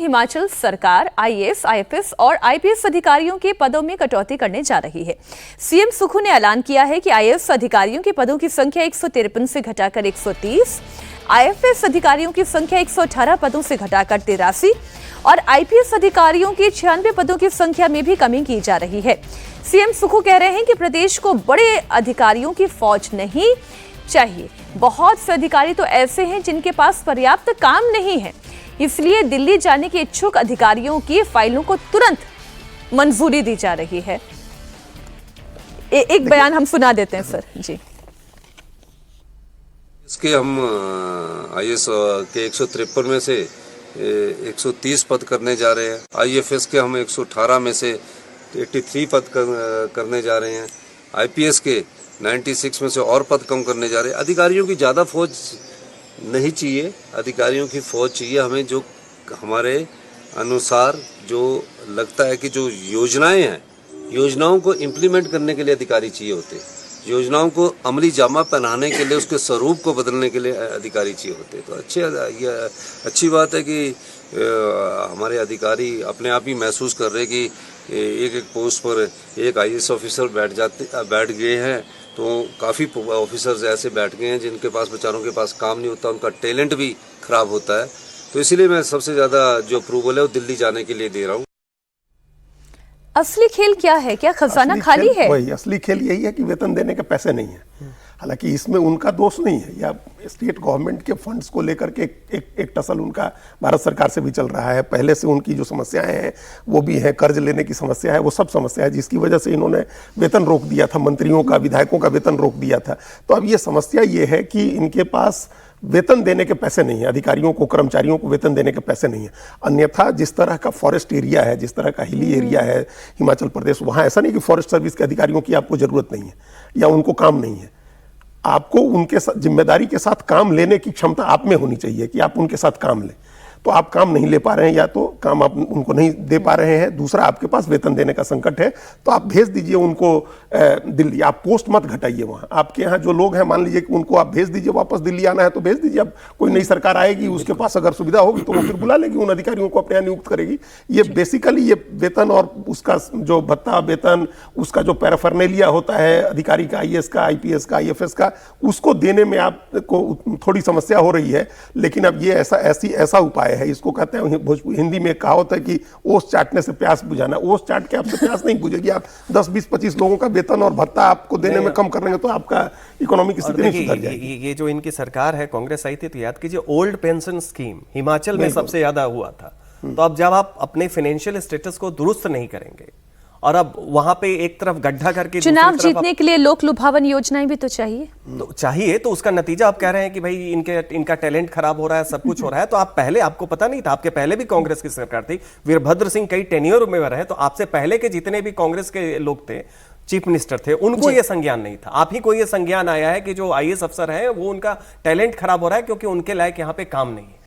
हिमाचल सरकार IAS, IFS और IPS अधिकारियों के पदों में कटौती करने जा रही है। सीएम सुक्खू ने ऐलान किया है कि आईएएस अधिकारियों के पदों की संख्या 153 से घटाकर 130, आईएफएस अधिकारियों की संख्या 118 पदों से घटाकर 83 और आईपीएस अधिकारियों की 96 पदों की संख्या में भी कमी की जा रही है। सीएम सुक्खू कह रहे हैं कि प्रदेश को बड़े अधिकारियों की फौज नहीं चाहिए। बहुत से अधिकारी तो ऐसे हैं जिनके पास पर्याप्त काम नहीं है, इसलिए दिल्ली जाने के इच्छुक अधिकारियों की फाइलों को तुरंत मंजूरी दी जा रही है। एक बयान हम सुना देते हैं सर जी। इसके हम आईएएस के 153 में से 130 पद करने जा रहे हैं। आईएफएस के हम 118 में से 83 पद करने जा रहे हैं। आईपीएस के 96 में से और पद कम करने जा रहे हैं। अधिकारियों की ज़्यादा फौज नहीं चाहिए, अधिकारियों की फौज चाहिए हमें जो हमारे अनुसार जो लगता है कि जो योजनाएं हैं, योजनाओं को इम्प्लीमेंट करने के लिए अधिकारी चाहिए होते हैं। योजनाओं को अमली जामा पहनाने के लिए, उसके स्वरूप को बदलने के लिए अधिकारी चाहिए होते हैं। तो अच्छी बात है कि हमारे अधिकारी अपने आप ही महसूस कर रहे हैं कि एक एक पोस्ट पर एक आईएएस ऑफिसर बैठ गए हैं। तो काफ़ी ऑफिसर्स ऐसे बैठ गए हैं जिनके पास बेचारों के पास काम नहीं होता, उनका टैलेंट भी खराब होता है। तो इसीलिए मैं सबसे ज़्यादा जो अप्रूवल है वो दिल्ली जाने के लिए दे रहा हूँ। असली खेल क्या है? क्या खजाना खाली है? वही असली खेल यही है कि वेतन देने के पैसे नहीं है। हालांकि इसमें उनका दोष नहीं है, या स्टेट गवर्नमेंट के फंड्स को लेकर के एक टसल उनका भारत सरकार से भी चल रहा है। पहले से उनकी जो समस्याएं हैं वो भी है, कर्ज लेने की समस्या है, वो सब समस्या है जिसकी वजह से इन्होंने वेतन रोक दिया था, मंत्रियों का, विधायकों का वेतन रोक दिया था। तो अब ये समस्या ये है कि इनके पास वेतन देने के पैसे नहीं है, अधिकारियों को, कर्मचारियों को वेतन देने के पैसे नहीं है। अन्यथा जिस तरह का फॉरेस्ट एरिया है, जिस तरह का हिली एरिया है हिमाचल प्रदेश, वहाँ ऐसा नहीं कि फॉरेस्ट सर्विस के अधिकारियों की आपको जरूरत नहीं है या उनको काम नहीं है। आपको उनके साथ जिम्मेदारी के साथ काम लेने की क्षमता आप में होनी चाहिए कि आप उनके साथ काम लें। तो आप काम नहीं ले पा रहे हैं, या तो काम आप उनको नहीं दे पा रहे हैं, दूसरा आपके पास वेतन देने का संकट है, तो आप भेज दीजिए उनको दिल्ली। आप पोस्ट मत घटाइए वहाँ। आपके यहाँ जो लोग हैं, मान लीजिए कि उनको आप भेज दीजिए वापस, दिल्ली आना है तो भेज दीजिए। अब कोई नई सरकार आएगी, उसके पास अगर सुविधा होगी तो वो फिर बुला लेगी, उन अधिकारियों को अपने यहाँ नियुक्त करेगी। ये बेसिकली ये वेतन और उसका जो भत्ता, वेतन, उसका जो पैराफर्नेलिया होता है अधिकारी का, आईएएस का, आईपीएस का, आईएफएस का, उसको देने में आपको थोड़ी समस्या हो रही है। लेकिन अब ये ऐसा उपाय है, इसको कहते हैं हिंदी में कहावत है कि ओस चाटने से प्यास बुझाना। ओस चाट के आपसे प्यास नहीं बुझेगी। आप 10, 20, 25 लोगों का वेतन और भत्ता आपको देने में कम कर लेंगे तो आपका इकोनॉमी की स्थिति नहीं सुधर जाएगी। ये जो इनकी सरकार है, कांग्रेस आई थी, तो याद कीजिए ओल्ड पेंशन स्कीम हिमाचल में सबसे ज्यादा हुआ था। तो अब जब आप अपने फाइनेंशियल स्टेटस को दुरुस्त नहीं करेंगे और अब वहां पे एक तरफ गड्ढा करके चुनाव जीतने के लिए लोक लुभावन योजनाएं भी तो चाहिए। तो चाहिए, तो उसका नतीजा आप कह रहे हैं कि भाई इनका टैलेंट खराब हो रहा है, सब कुछ हो रहा है। तो आप पहले, आपको पता नहीं था, आपके पहले भी कांग्रेस की सरकार थी, वीरभद्र सिंह कई टेन्योर में रहे, तो आपसे पहले के जितने भी कांग्रेस के लोग थे, चीफ मिनिस्टर थे, उनको ये संज्ञान नहीं था। आप ही को ये संज्ञान आया है कि जो आईएएस अफसर है वो उनका टैलेंट खराब हो रहा है क्योंकि उनके लायक यहाँ पे काम नहीं है।